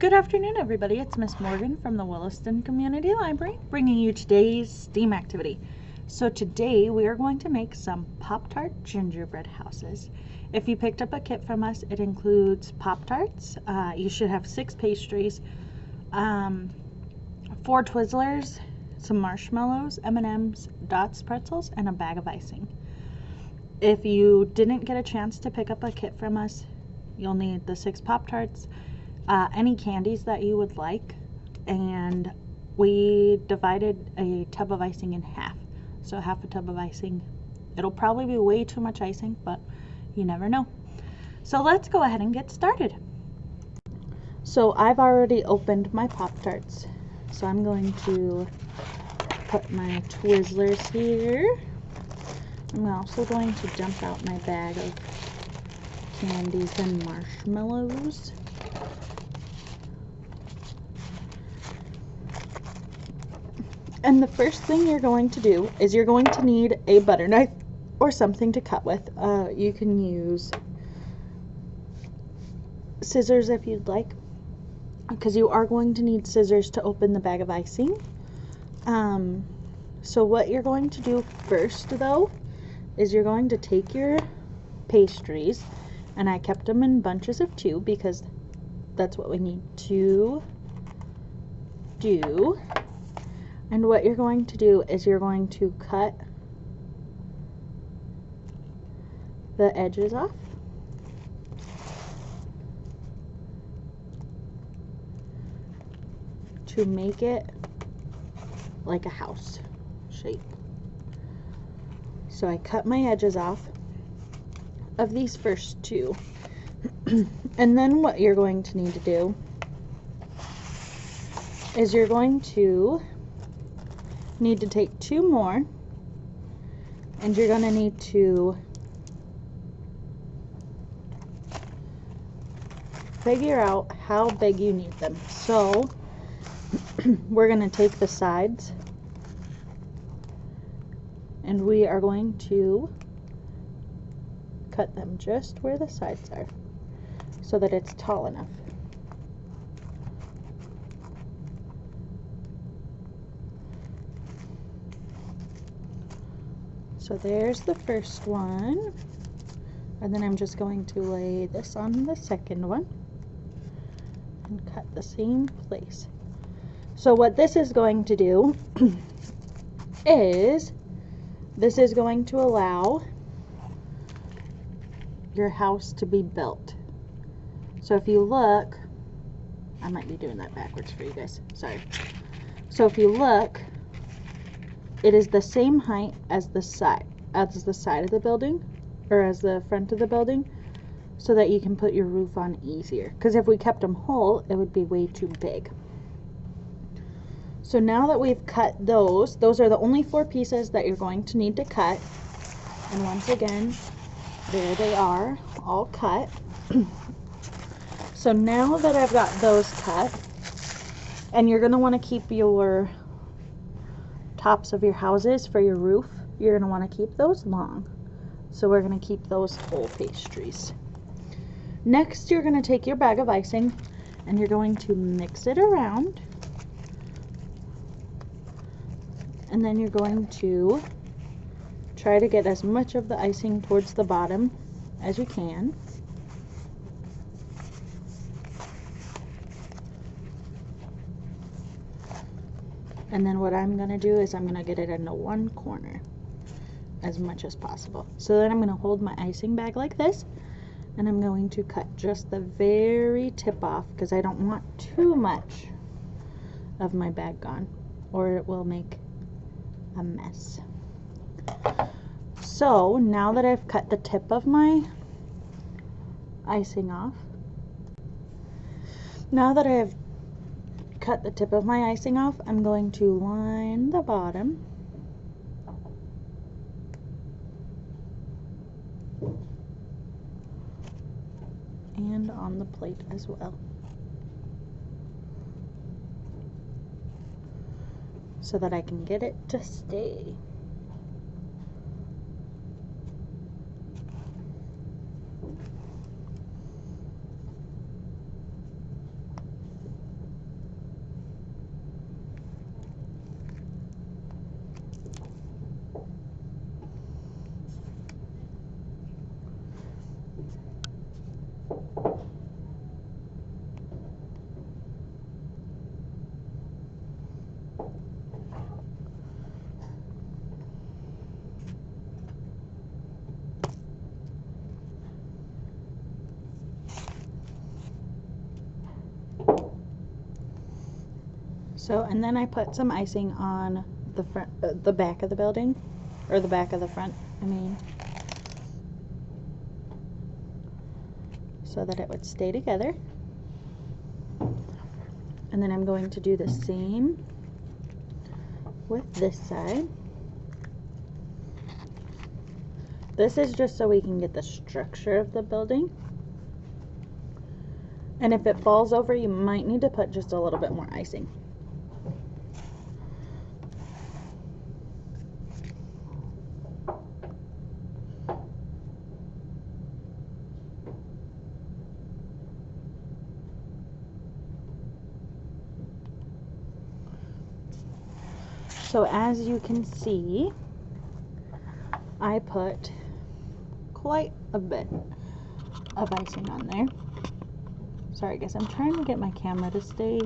Good afternoon, everybody. It's Miss Morgan from the Williston Community Library, bringing you today's STEAM activity. So today we are going to make some Pop-tart gingerbread houses. If you picked up a kit from us, it includes Pop-tarts. You should have 6 pastries, 4 Twizzlers, some marshmallows, M&Ms, Dots pretzels, and a bag of icing. If you didn't get a chance to pick up a kit from us, you'll need the 6 Pop-tarts, any candies that you would like, and we divided a tub of icing in half. So half a tub of icing. It'll probably be way too much icing, but you never know. So let's go ahead and get started. So I've already opened my Pop-tarts. So I'm going to put my Twizzlers here. I'm also going to dump out my bag of candies and marshmallows. And the first thing you're going to do is you're going to need a butter knife or something to cut with. You can use scissors if you'd like, because you are going to need scissors to open the bag of icing. So what you're going to do first, though, is you're going to take your pastries, and I kept them in bunches of 2 because that's what we need to do. And what you're going to do is you're going to cut the edges off. To make it like a house shape. So I cut my edges off of these first 2. And then what you're going to need to do is you're going to need to take 2 more, and you're going to need to figure out how big you need them. So we're going to take the sides and we are going to cut them just where the sides are so that it's tall enough. So there's the first one, and then I'm just going to lay this on the second one and cut the same place. So what this is going to do is this is going to allow your house to be built. So if you look, I might be doing that backwards for you guys, sorry. So if you look, it is the same height as the side of the building, or as the front of the building, so that you can put your roof on easier. Because if we kept them whole, it would be way too big. So now that we've cut those are the only 4 pieces that you're going to need to cut. And once again, there they are, all cut. So now that I've got those cut, and you're going to want to keep your tops of your houses for your roof, you're going to want to keep those long. So we're going to keep those whole pastries. Next, you're going to take your bag of icing and you're going to mix it around. And then you're going to try to get as much of the icing towards the bottom as you can. And then what I'm going to do is I'm going to get it into one corner as much as possible. So then I'm going to hold my icing bag like this, and I'm going to cut just the very tip off because I don't want too much of my bag gone, or it will make a mess. So now that I've cut the tip of my icing off, I'm going to line the bottom and on the plate as well, so that I can get it to stay. So, and then I put some icing on the front, the back of the building, or the back of the front, I mean, so that it would stay together. And then I'm going to do the same with this side. This is just so we can get the structure of the building. And if it falls over, you might need to put just a little bit more icing. So as you can see, I put quite a bit of icing on there. Sorry guys, I'm trying to get my camera to stay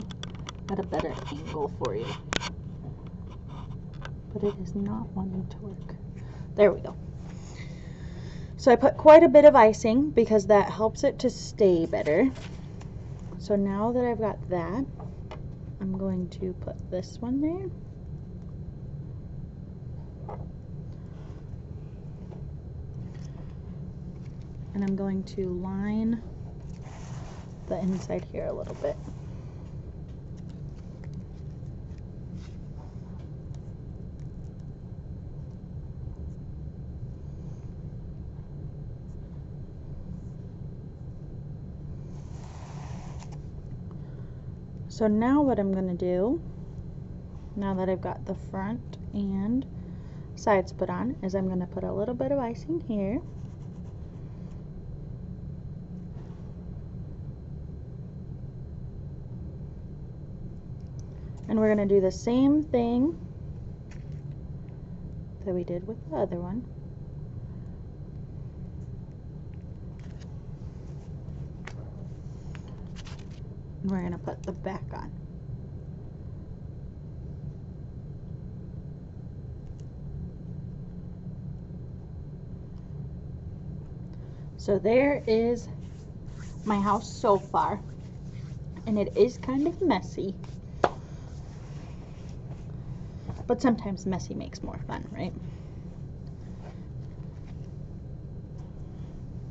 at a better angle for you, but it is not wanting to work. There we go. So I put quite a bit of icing because that helps it to stay better. So now that I've got that, I'm going to put this one there. And I'm going to line the inside here a little bit. So now what I'm going to do, now that I've got the front and sides put on, is I'm going to put a little bit of icing here. And we're going to do the same thing that we did with the other one. And we're going to put the back on. So there is my house so far. And it is kind of messy. But sometimes messy makes more fun, right?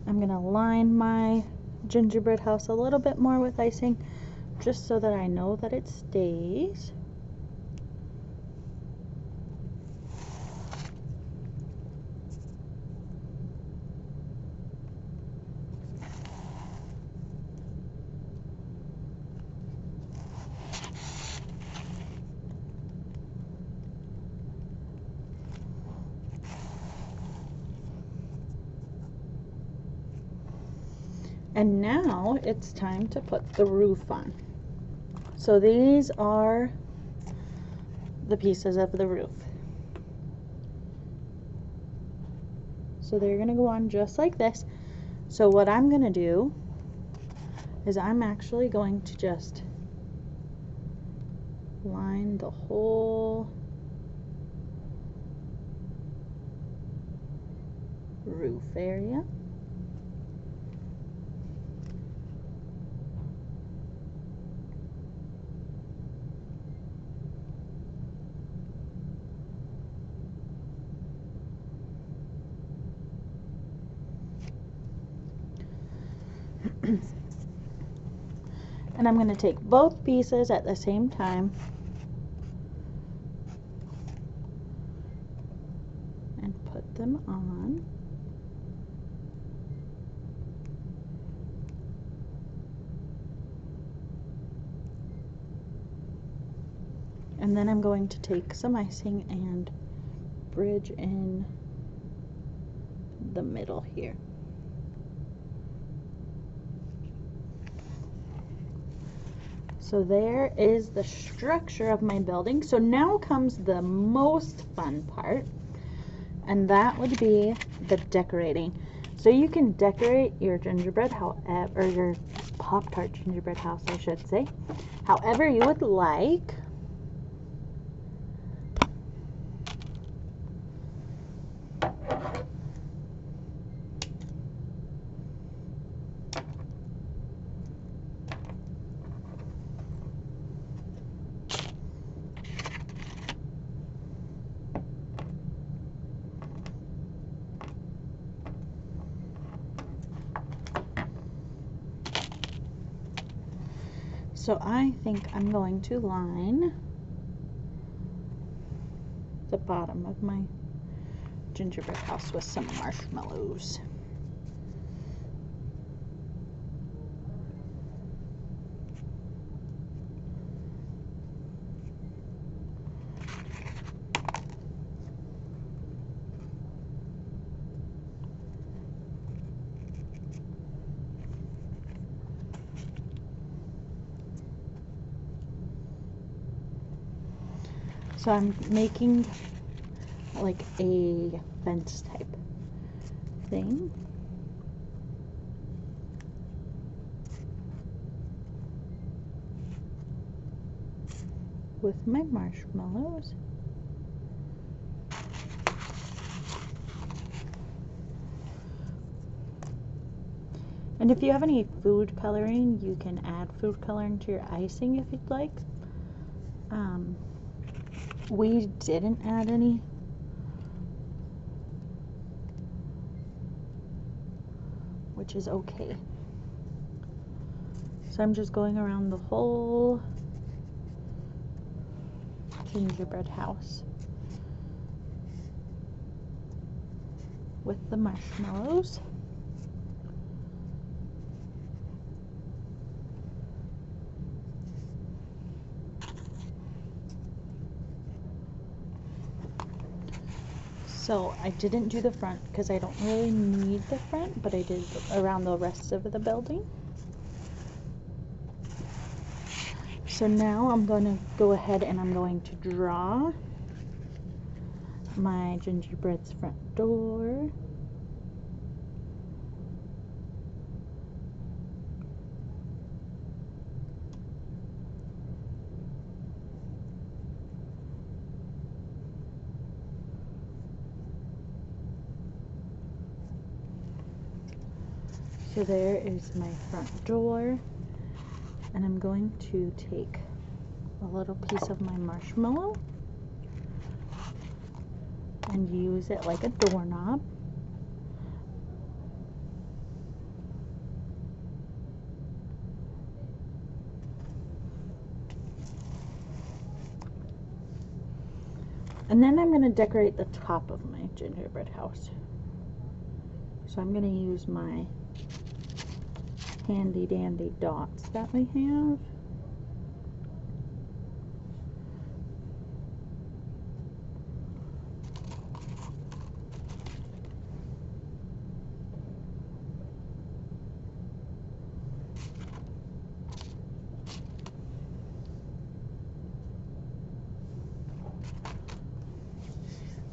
I'm going to line my gingerbread house a little bit more with icing, just so that I know that it stays. And now it's time to put the roof on. So these are the pieces of the roof. So they're going to go on just like this. So what I'm going to do is I'm actually going to just line the whole roof area. And I'm going to take both pieces at the same time and put them on. And then I'm going to take some icing and bridge in the middle here. So there is the structure of my building. So now comes the most fun part, and that would be the decorating. So you can decorate your gingerbread house, or your Pop-tart gingerbread house, I should say, however you would like. So I think I'm going to line the bottom of my gingerbread house with some marshmallows. So I'm making like a fence type thing. With my marshmallows. And if you have any food coloring, you can add food coloring to your icing if you'd like. We didn't add any. Which is okay. So I'm just going around the whole gingerbread house with the marshmallows. So I didn't do the front because I don't really need the front, but I did around the rest of the building. So now I'm going to go ahead and I'm going to draw my gingerbread's front door. So there is my front door, and I'm going to take a little piece of my marshmallow and use it like a doorknob. And then I'm going to decorate the top of my gingerbread house. So I'm going to use my handy dandy dots that we have.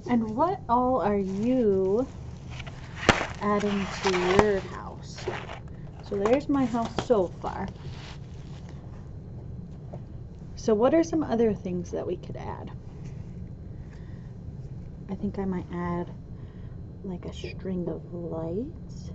And what all are you adding to your house? So there's my house so far. So what are some other things that we could add? I think I might add like a string of lights.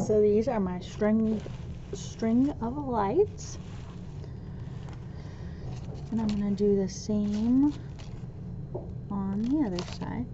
So these are my string of lights. And I'm going to do the same on the other side.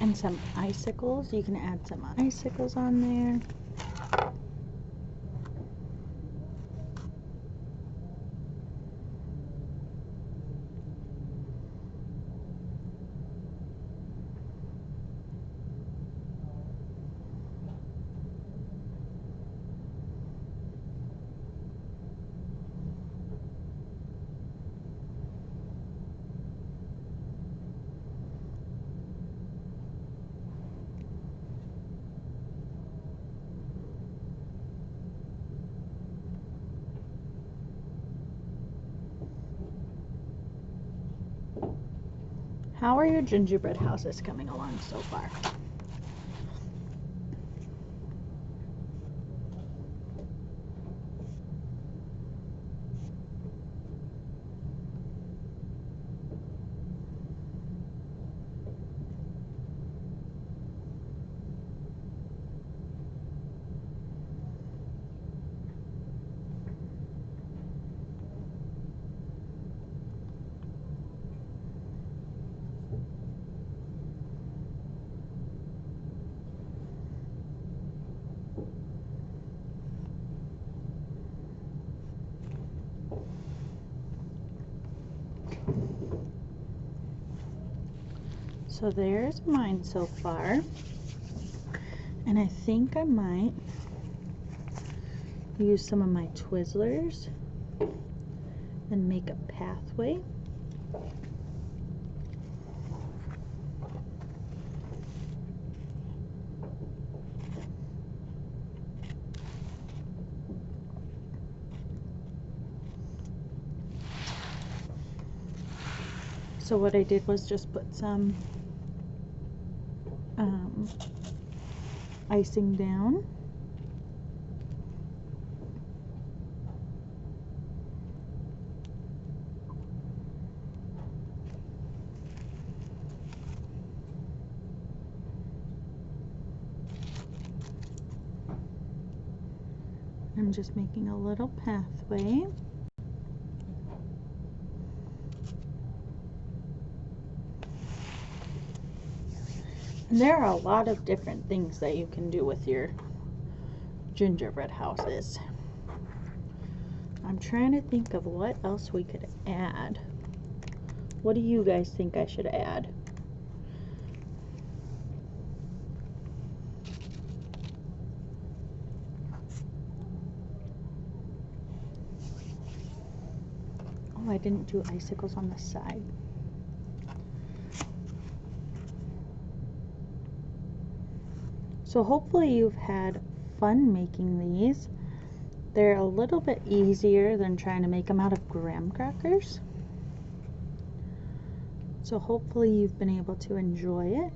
And some icicles. You can add some icicles on there. How are your gingerbread houses coming along so far? So there's mine so far. And I think I might use some of my Twizzlers and make a pathway. So what I did was just put some icing down. I'm just making a little pathway. And there are a lot of different things that you can do with your gingerbread houses. I'm trying to think of what else we could add. What do you guys think I should add? Oh, I didn't do icicles on the side. So hopefully you've had fun making these. They're a little bit easier than trying to make them out of graham crackers. So hopefully you've been able to enjoy it.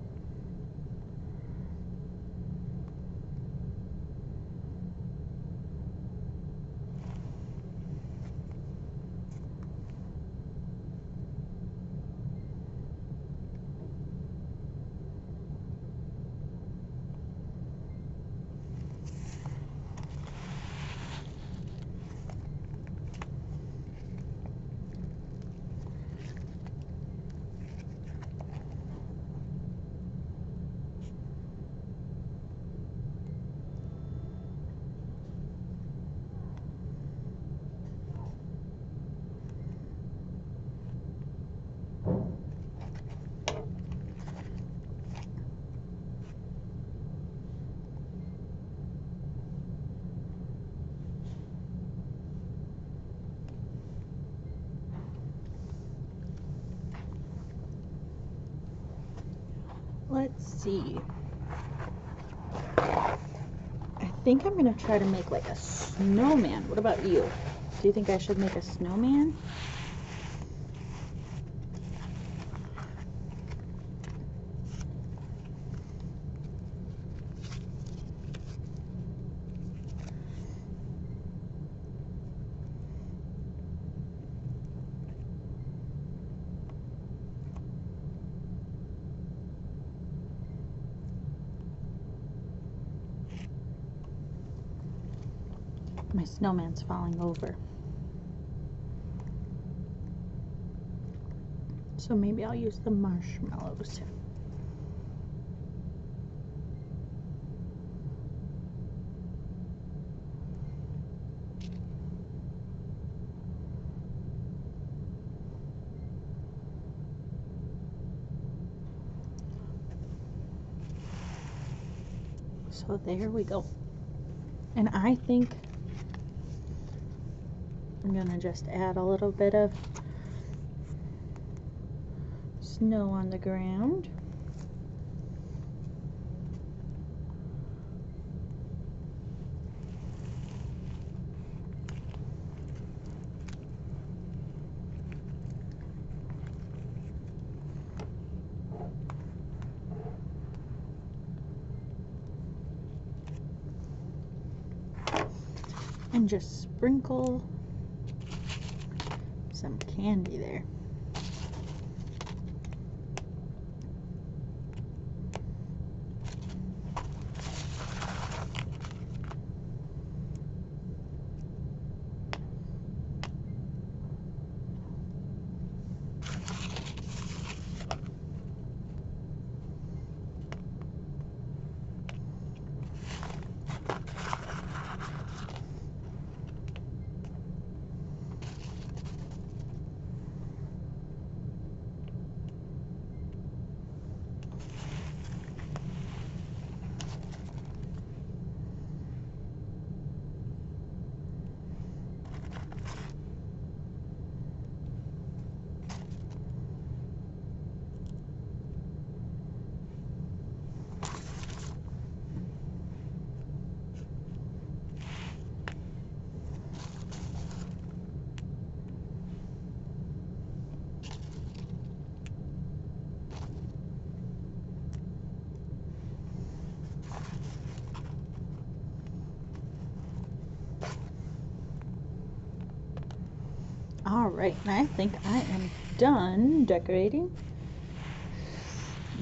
Let's see. I think I'm going to try to make like a snowman. What about you? Do you think I should make a snowman? My snowman's falling over. So maybe I'll use the marshmallows. So there we go. And I think I'm gonna just add a little bit of snow on the ground. And just sprinkle some candy there. All right, and I think I am done decorating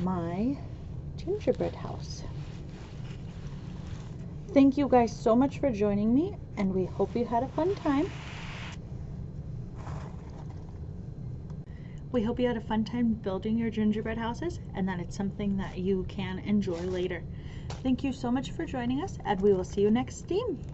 my gingerbread house. Thank you guys so much for joining me, and we hope you had a fun time. We hope you had a fun time building your gingerbread houses and that it's something that you can enjoy later. Thank you so much for joining us, and we will see you next STEAM.